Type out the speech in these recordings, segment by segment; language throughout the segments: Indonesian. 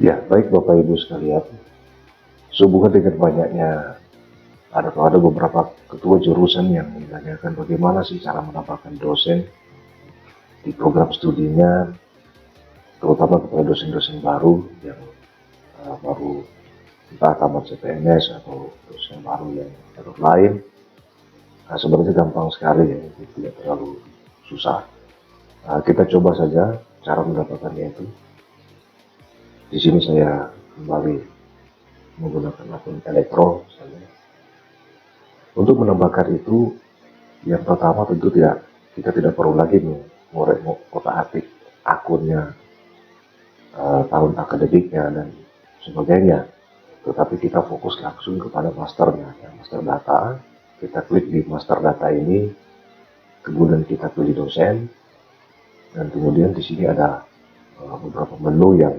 Ya, baik Bapak Ibu sekalian, sehubungan dengan banyaknya ada beberapa ketua jurusan yang menanyakan bagaimana sih cara mendapatkan dosen di program studinya, terutama kepada dosen-dosen baru yang baru entah tamat CPNS atau dosen baru yang jalur lain. Nah, sebenarnya gampang sekali ya, tidak terlalu susah. Kita coba saja cara mendapatkannya itu. Di sini saya kembali menggunakan akun elektro. Untuk menambahkan itu, yang pertama tentu kita tidak perlu lagi mengorek kotak-atik akunnya, tahun akademiknya dan sebagainya. Tetapi kita fokus langsung kepada masternya, master data. Kita klik di master data ini, kemudian kita pilih dosen, dan kemudian di sini ada beberapa menu yang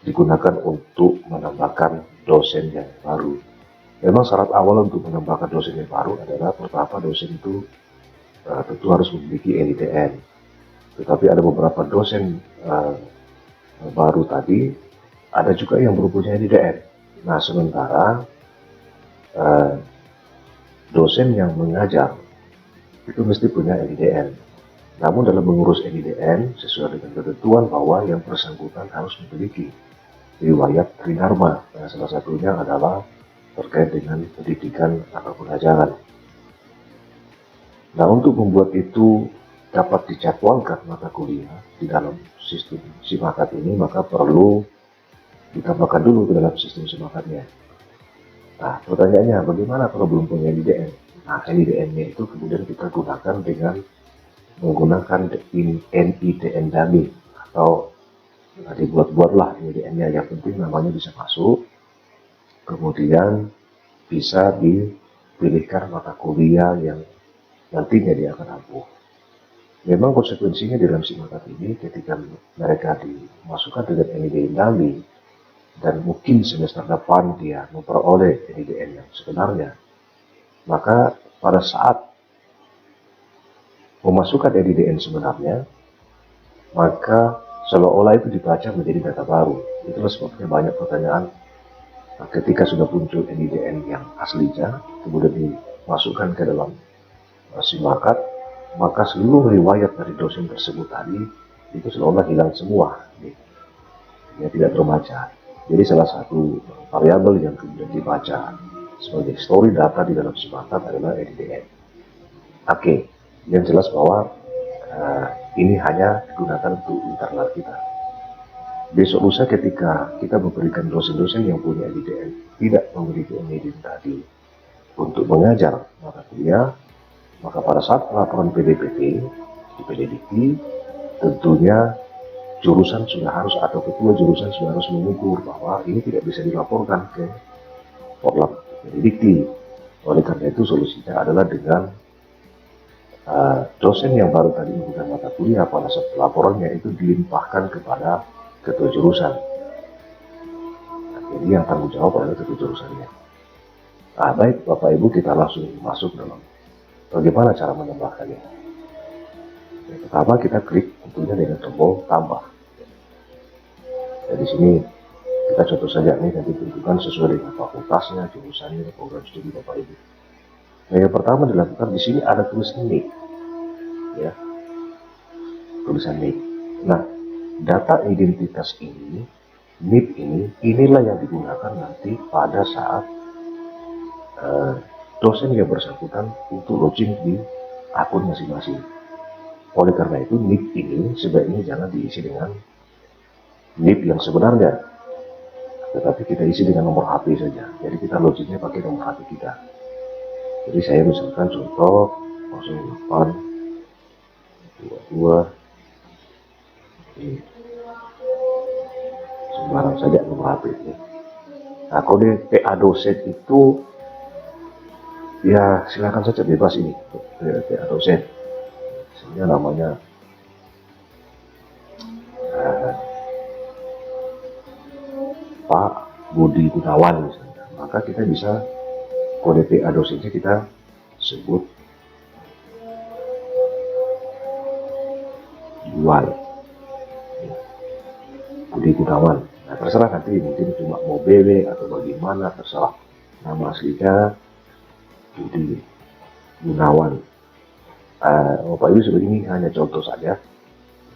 digunakan untuk menambahkan dosen yang baru. Memang syarat awal untuk menambahkan dosen yang baru adalah pertama dosen itu tentu harus memiliki NIDN. Tetapi ada beberapa dosen baru tadi, ada juga yang mempunyai NIDN. Nah, sementara dosen yang mengajar itu mesti punya NIDN. Namun dalam mengurus NIDN sesuai dengan ketentuan bahwa yang bersangkutan harus memiliki riwayat tridharma. Nah, salah satunya adalah terkait dengan pendidikan atau pengajaran. Nah, untuk membuat itu dapat dijadwalkan mata kuliah di dalam sistem SIMAKAT ini, maka perlu ditambahkan dulu ke dalam sistem SIMAKAT-nya. Nah, pertanyaannya bagaimana kalau belum punya NIDN? Nah, NIDN-nya itu kemudian kita gunakan dengan menggunakan NIDN dummy atau dibuat-buatlah NIDN-nya, yang penting namanya bisa masuk, kemudian bisa dipilihkan mata kuliah yang nantinya dia akan ampuh. Memang konsekuensinya di dalam SIMAKAT ini ketika mereka dimasukkan dengan NIDN dummy dan mungkin semester depan dia memperoleh NIDN yang sebenarnya, maka pada saat memasukkan NIDN sebenarnya, maka seolah-olah itu dibaca menjadi data baru. Itulah sebabnya banyak pertanyaan ketika sudah muncul NIDN yang aslinya, kemudian dimasukkan ke dalam SIMAKAT, maka seluruh riwayat dari dosen tersebut tadi itu seolah hilang semua, ya tidak terbaca. Jadi salah satu variabel yang kemudian dibaca sebagai story data di dalam SIMAKAT adalah NIDN. Oke, yang jelas bahwa ini hanya digunakan untuk internal kita. Besok lusa ketika kita memberikan dosen-dosen yang punya NIDN tidak memiliki NIDN tadi untuk mengajar mata kuliah, maka pada saat pelaporan PDPT di PDDikti, tentunya jurusan sudah harus atau ketua jurusan sudah harus mengukur bahwa ini tidak bisa dilaporkan ke Porlab PDDikti. Oleh karena itu solusinya adalah dengan dosen yang baru tadi membuka mata kuliah pada saat pelaporannya itu dilimpahkan kepada ketua jurusan. Nah, jadi yang tanggung jawab adalah ketua jurusannya. Nah, baik Bapak Ibu, kita langsung masuk dalam bagaimana cara menambahkannya. Yang pertama kita klik tentunya dengan tombol tambah. Dan di sini kita contoh saja nih, nanti tentukan sesuai dengan fakultasnya, jurusannya, program studi Bapak Ibu. Nah, yang pertama dilakukan di sini ada tulisan NIK, ya, tulisan NIK. Nah, data identitas ini, NIP ini, inilah yang digunakan nanti pada saat dosen yang bersangkutan untuk login di akun masing-masing. Oleh karena itu, NIP ini sebaiknya jangan diisi dengan NIP yang sebenarnya, tetapi kita isi dengan nomor HP saja. Jadi kita loginnya pakai nomor HP kita. Jadi saya misalkan contoh 08 22 sembarang saja nomor HP ini. Nah, kode PA dosen itu ya silakan saja bebas ini PA dosen. Sehingga namanya Pak Budi Gunawan misalnya. Maka kita bisa kode PA dosennya kita sebut Jual Budi Gunawan. Nah, terserah nanti mungkin cuma mau BW atau bagaimana, terserah. Nama aslinya Budi Gunawan. Bapak Ibu seperti ini hanya contoh saja,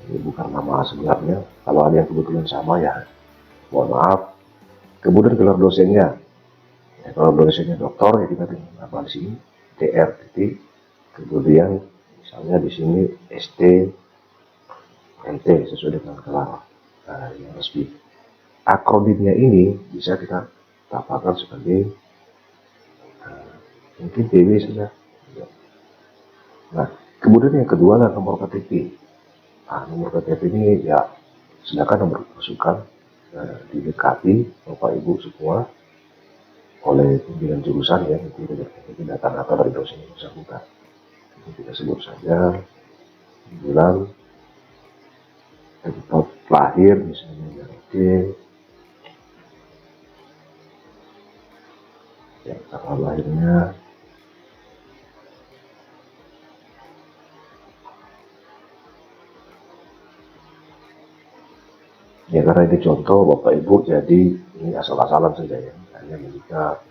ini bukan nama sebenarnya. Kalau ada yang kebetulan sama ya mohon maaf. Kemudian gelar dosennya, ya, kalau dosennya doktor ya kita tinggal nama di sini DR titik, kemudian misalnya di sini ST MT sesuai dengan gelar yang resmi. Akronimnya ini bisa kita tambahkan sebagai mungkin DW saja. Nah, kemudian yang kedua adalah nomor KTP. Nah, nomor KTP ini ya silakan nomor masukan didekati Bapak Ibu semua oleh pimpinan jurusan ya, itu data-data dari dosen yang bersangkutan. Ini kita sebut saja bulan, tempat lahir misalnya dari ya tanggal lahirnya, ya karena ini contoh Bapak Ibu, jadi ini asal-asalan saja ya, hanya menikah,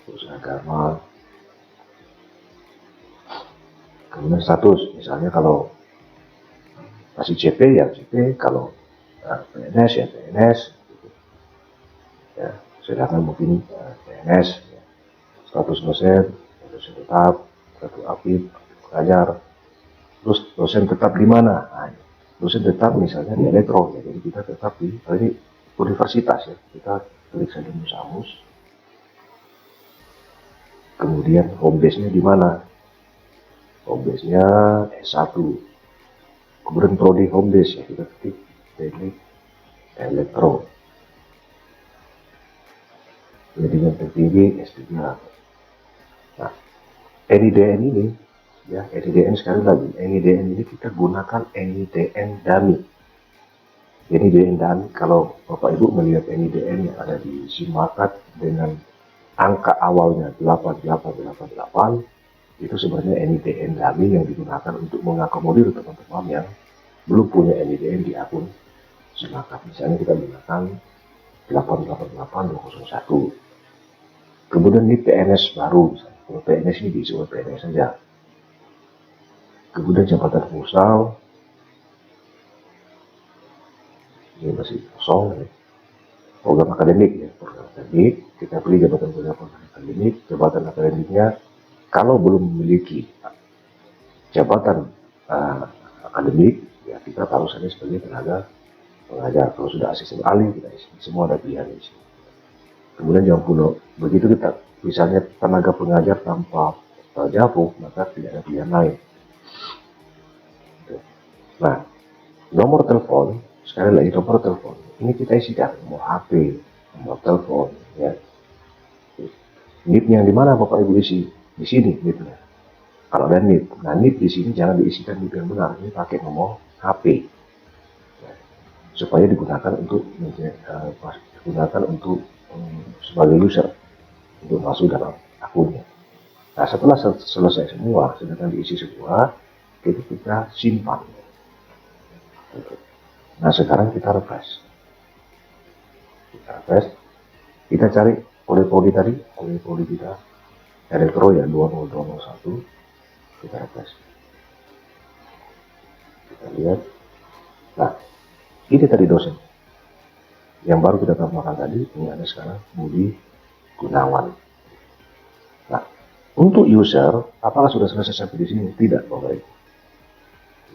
terus agama, kemudian status, misalnya kalau masih CP ya CP, kalau PNS ya PNS, ya sedangkan mungkin PNS, ya. Status dosen tetap, status aktif, pengajar, terus dosen tetap di mana? Nah, dosen tetap misalnya di elektro, ya, jadi kita tetap di universitas ya, kita klik saja musamus, kemudian home base-nya di mana? Home base-nya S1, kemudian prodi home base ya kita ketik teknik elektro, pendidikan tertinggi S3. Nah, NIDN ini ya, NIDN sekali lagi, NIDN ini kita gunakan NIDN dummy. NIDN dummy, kalau Bapak Ibu melihat NIDN yang ada di Simakat dengan angka awalnya 8888, itu sebenarnya NIDN dummy yang digunakan untuk mengakomodir teman-teman yang belum punya NIDN di akun Simakat. Misalnya kita gunakan 888201. Kemudian ini PNS baru, kalau PNS ini diisi oleh PNS saja. Kemudian jabatan futsal, ini masih kosong ya. Program akademik ya, program akademik, kita pilih jabatan akademik. Jabatan akademiknya kalau belum memiliki jabatan akademik ya kita taruh saja sebagai tenaga pengajar. Kalau sudah asisten ahli kita isi, semua ada pilihan di sini. Kemudian jangan pula begitu kita misalnya tenaga pengajar tanpa javu, maka tidak ada pilihan lain. Nah, nomor telepon, sekali lagi nomor telepon ini kita isikan nomor HP, nomor telepon ya. NIP yang di mana Bapak Ibu isi? Di sini NIP-nya. Kalau ada NIP, nah NIP di sini jangan diisikan NIP yang benar, ini pakai nomor HP ya, supaya digunakan untuk sebagai user untuk masuk dalam akunnya. Nah, setelah selesai semua, sedangkan diisi semua, itu kita simpan. Nah, sekarang kita refresh. Kita cari poli tadi, poli kita elektro ya 20201, kita refresh. Kita lihat. Nah, ini tadi dosen. Yang baru kita tambahkan tadi, ini ada sekarang Budi Gunawan. Nah, untuk user, apakah sudah selesai sampai di sini? Tidak, Bapak Ibu.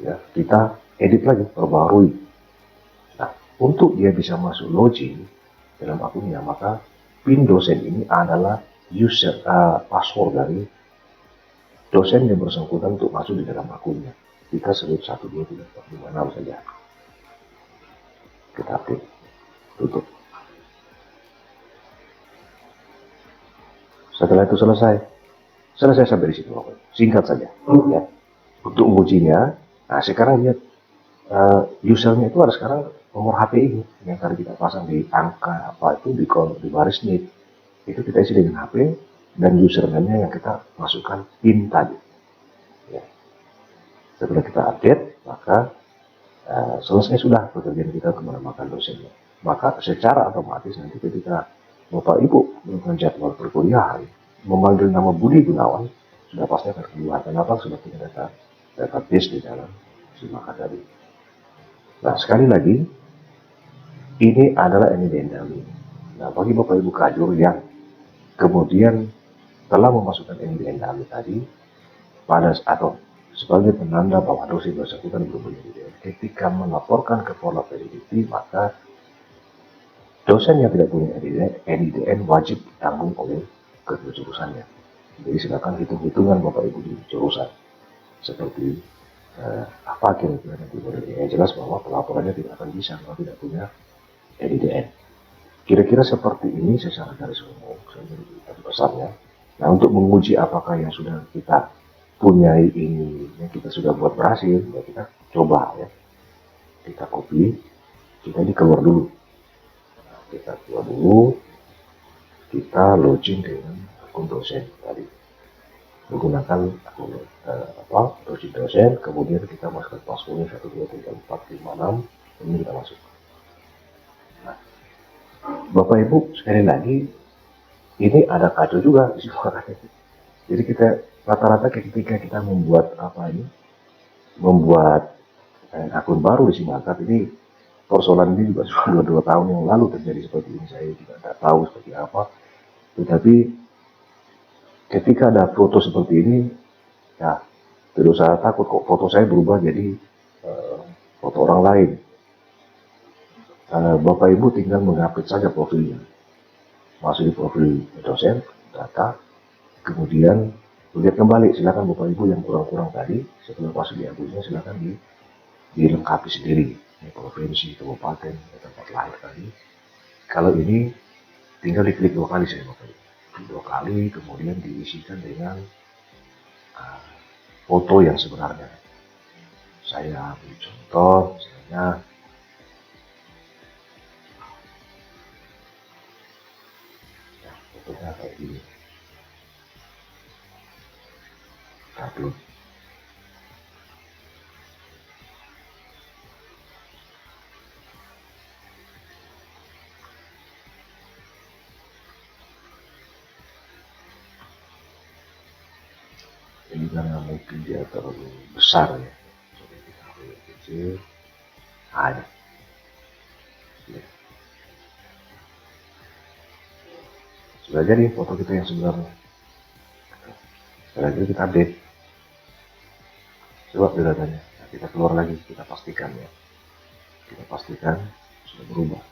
Ya, kita edit lagi, perbarui. Nah, untuk dia bisa masuk login dalam akunnya, maka PIN dosen ini adalah user password dari dosen yang bersangkutan untuk masuk di dalam akunnya. Kita sebut 1, 2, 3, 4, 5, 6 saja. Kita update, tutup. Setelah itu selesai sampai di situ, singkat saja. Ya. Untuk mengujinya, nah sekarang lihat usernya itu ada sekarang nomor HP ini yang tadi kita pasang di angka apa itu di baris NIP, itu kita isi dengan HP dan username-nya yang kita masukkan PIN tadi. Ya. Setelah kita update, maka selesai sudah pekerjaan kita untuk menambahkan dosennya. Maka secara otomatis nanti ketika Bapak Ibu melakukan jadwal perkuliahan, memanggil nama Budi Gunawan, sudah pasti akan keluar. Kenapa? Sudah punya database di dalam Simaka tadi. Nah, sekali lagi, ini adalah NIDN dummy. Nah, bagi Bapak Ibu kajur yang kemudian telah memasukkan NIDN dummy tadi, pada atau sebagai penanda bahwa dosen bersangkutan belum punya NIDN, ketika melaporkan ke Polda PDDT, maka dosen yang tidak punya NIDN wajib ditanggung oleh kedua jurusannya. Jadi silakan hitung-hitungan Bapak Ibu di jurusan. Seperti apa kira-kira nanti modelnya. Yang jelas bahwa pelaporannya tidak akan bisa kalau tidak punya NIDN. Kira-kira seperti ini secara garis umum, besarnya. Nah, untuk menguji apakah yang sudah kita punyai ini, yang kita sudah buat berhasil, ya kita coba ya. Kita copy, kita ini keluar dulu. Nah, kita keluar dulu, kita login dengan akun dosen tadi. Menggunakan akun login dosen, kemudian kita masukkan passwordnya 123456, ini kita masuk. Nah, Bapak Ibu sekali lagi, ini ada kacau juga di sini. Jadi kita rata-rata ketika kita membuat membuat akun baru di Simaka, ini persoalan ini juga sudah 2 tahun yang lalu terjadi seperti ini. Saya juga tidak tahu seperti apa, tetapi ketika ada foto seperti ini, ya tidak usah takut kok foto saya berubah jadi foto orang lain. Bapak Ibu tinggal mengupdate saja profilnya, masuk di profil dosen, data, kemudian lihat kembali. Silakan Bapak Ibu yang kurang-kurang tadi setelah masuk di akunnya silakan dilengkapi sendiri, provinsi, kabupaten, tempat lahir tadi. Kalau ini tinggal diklik 2 kali saya Bapak Ibu, 2 kali, kemudian diisikan dengan foto yang sebenarnya. Saya ambil contoh, misalnya fotonya kayak gini. Upload. Ini karena mungkin dia terlalu besar ya, jadi kita ambil kecil. Ada. Ya. Sudah jadi foto kita yang sebenarnya. Setelah itu kita update. Coba datanya. Nah, kita keluar lagi, kita pastikan ya. Kita pastikan sudah berubah.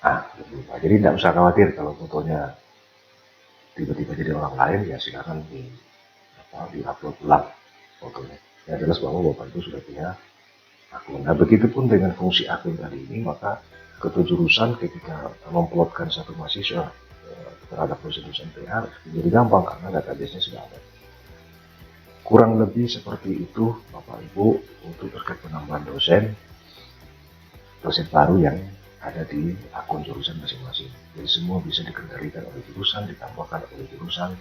Sudah berubah. Jadi tidak usah khawatir kalau fotonya tiba-tiba jadi orang lain, ya silakan di-upload ulang fotonya. Yang jelas bahwa Bapak Ibu sudah punya akun. Nah, begitupun dengan fungsi akun tadi ini, maka kejurusan ketika memplotkan satu mahasiswa terhadap dosen-dosen PA jadi gampang karena database-nya sudah ada. Kurang lebih seperti itu Bapak Ibu untuk terkait penambahan dosen baru yang ada di akun jurusan masing-masing. Jadi semua bisa dikendalikan oleh jurusan, ditambahkan oleh jurusan,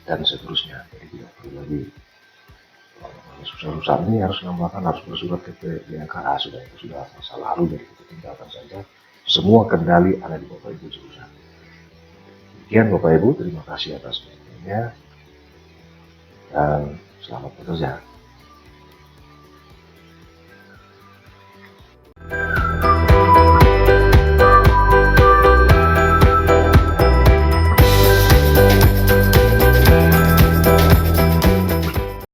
dan seterusnya. Jadi tidak perlu lagi susah-susah ini harus menambahkan, harus bersurat ke BNKA, sudah itu sudah masa lalu, jadi kita tinggalkan saja. Semua kendali ada di Bapak Ibu jurusan. Demikian Bapak Ibu, terima kasih atas perhatiannya dan selamat bekerja.